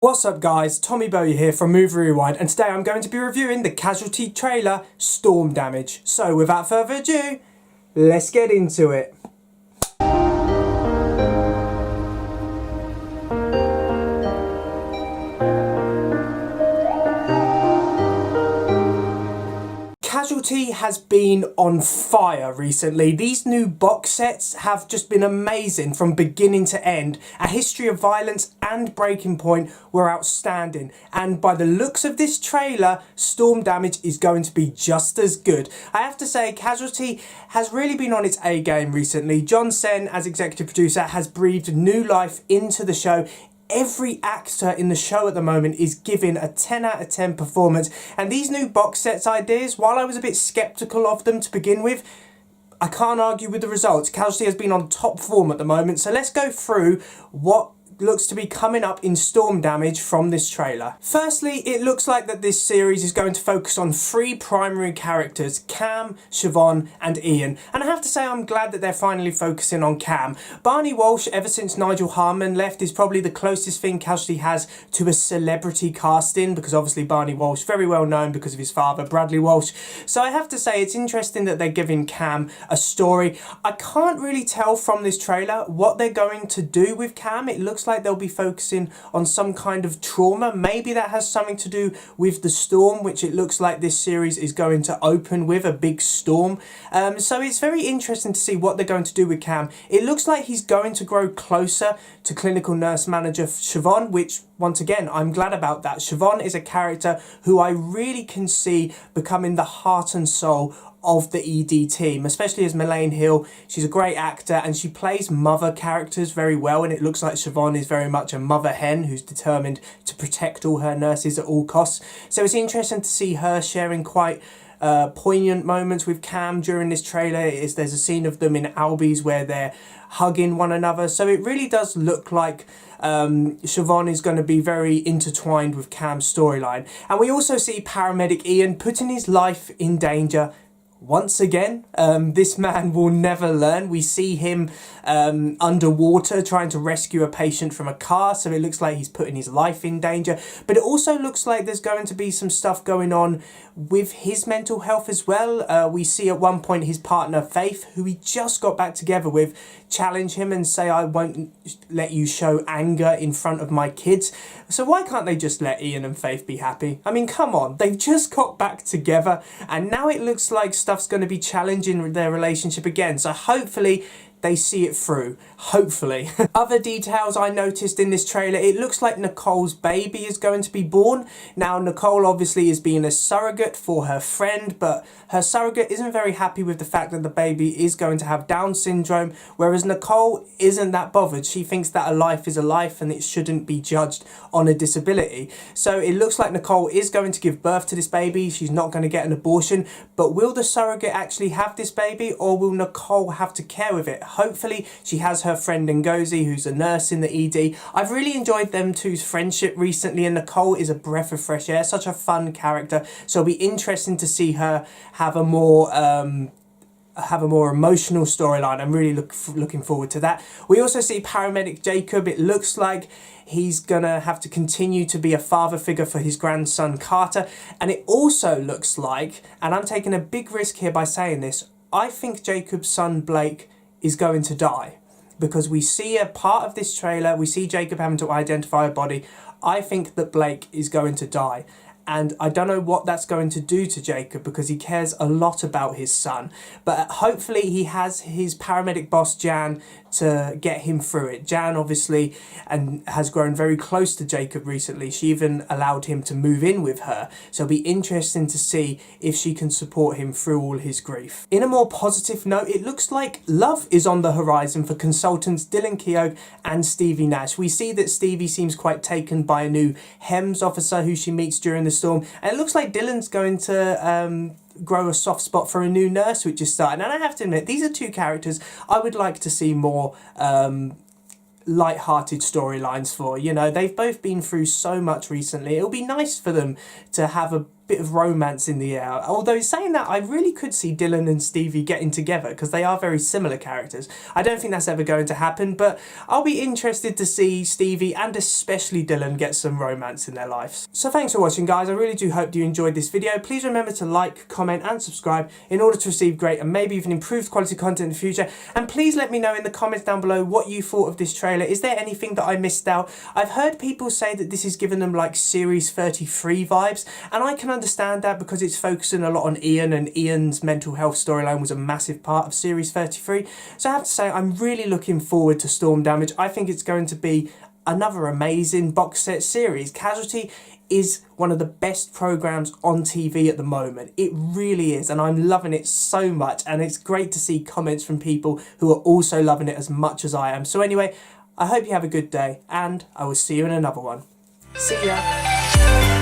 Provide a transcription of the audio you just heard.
What's up guys, Tommy Bowyer here from Movie Rewind, and today I'm going to be reviewing the Casualty trailer, Storm Damage. So without further ado, let's get into it. Casualty has been on fire recently. These new box sets have just been amazing from beginning to end. A History of Violence and Breaking Point were outstanding, and by the looks of this trailer, Storm Damage is going to be just as good. I have to say, Casualty has really been on its A game recently. John Sen, as executive producer, has breathed new life into the show. Every actor in the show at the moment is giving a 10 out of 10 performance, and these new box sets ideas, while I was a bit sceptical of them to begin with, I can't argue with the results. Casualty has been on top form at the moment, so let's go through what looks to be coming up in Storm Damage from this trailer. Firstly, it looks like that this series is going to focus on three primary characters, Cam, Siobhan and Ian. And I have to say I'm glad that they're finally focusing on Cam. Barney Walsh, ever since Nigel Harman left, is probably the closest thing Casualty has to a celebrity casting, because obviously Barney Walsh, very well known because of his father, Bradley Walsh. So I have to say it's interesting that they're giving Cam a story. I can't really tell from this trailer what they're going to do with Cam. It looks like they'll be focusing on some kind of trauma. Maybe that has something to do with the storm, which it looks like this series is going to open with, a big storm. So it's very interesting to see what they're going to do with Cam. It looks like he's going to grow closer to clinical nurse manager Siobhan, which once again, I'm glad about that. Siobhan is a character who I really can see becoming the heart and soul of the ED team, especially as Melaine Hill. She's a great actor and she plays mother characters very well, and it looks like Siobhan is very much a mother hen who's determined to protect all her nurses at all costs. So it's interesting to see her sharing quite poignant moments with Cam during this trailer. There's a scene of them in Albies where they're hugging one another, so it really does look like Siobhan is going to be very intertwined with Cam's storyline. And we also see paramedic Ian putting his life in danger once again. This man will never learn. We see him underwater trying to rescue a patient from a car, so it looks like he's putting his life in danger. But it also looks like there's going to be some stuff going on with his mental health as well. We see at one point his partner Faith, who he just got back together with, challenge him and say, "I won't let you show anger in front of my kids." So why can't they just let Ian and Faith be happy? I mean, come on, they've just got back together and now it looks like stuff's going to be challenging their relationship again. So hopefully they see it through. Hopefully. Other details I noticed in this trailer, it looks like Nicole's baby is going to be born. Now, Nicole obviously is being a surrogate for her friend, but her surrogate isn't very happy with the fact that the baby is going to have Down syndrome, whereas Nicole isn't that bothered. She thinks that a life is a life and it shouldn't be judged on a disability. So it looks like Nicole is going to give birth to this baby. She's not going to get an abortion, but will the surrogate actually have this baby, or will Nicole have to care with it? Hopefully she has her friend Ngozi, who's a nurse in the ED. I've really enjoyed them two's friendship recently, and Nicole is a breath of fresh air, such a fun character. So it'll be interesting to see her have a more emotional storyline. I'm really looking forward to that. We also see paramedic Jacob. It looks like he's gonna have to continue to be a father figure for his grandson Carter, and it also looks like, and I'm taking a big risk here by saying this, I think Jacob's son Blake is going to die, because we see a part of this trailer, we see Jacob having to identify a body. I think that Blake is going to die, and I don't know what that's going to do to Jacob, because he cares a lot about his son. But hopefully he has his paramedic boss Jan to get him through it. Jan obviously has grown very close to Jacob recently. She even allowed him to move in with her. So it'll be interesting to see if she can support him through all his grief. In a more positive note, it looks like love is on the horizon for consultants Dylan Keogh and Stevie Nash. We see that Stevie seems quite taken by a new HEMS officer who she meets during the storm. And it looks like Dylan's going to grow a soft spot for a new nurse which is starting. And I have to admit, these are two characters I would like to see more light-hearted storylines for. You know, they've both been through so much recently. It'll be nice for them to have a bit of romance in the air. Although saying that, I really could see Dylan and Stevie getting together because they are very similar characters. I don't think that's ever going to happen, but I'll be interested to see Stevie and especially Dylan get some romance in their lives. So thanks for watching, guys. I really do hope you enjoyed this video. Please remember to like, comment and subscribe in order to receive great and maybe even improved quality content in the future. And please let me know in the comments down below what you thought of this trailer. Is there anything that I missed out? I've heard people say that this is giving them like Series 33 vibes, and I can understand that because it's focusing a lot on Ian, and Ian's mental health storyline was a massive part of Series 33. So I have to say, I'm really looking forward to Storm Damage. I think it's going to be another amazing box set series. Casualty is one of the best programs on TV at the moment. It really is, and I'm loving it so much, and it's great to see comments from people who are also loving it as much as I am. So anyway, I hope you have a good day, and I will see you in another one. See ya!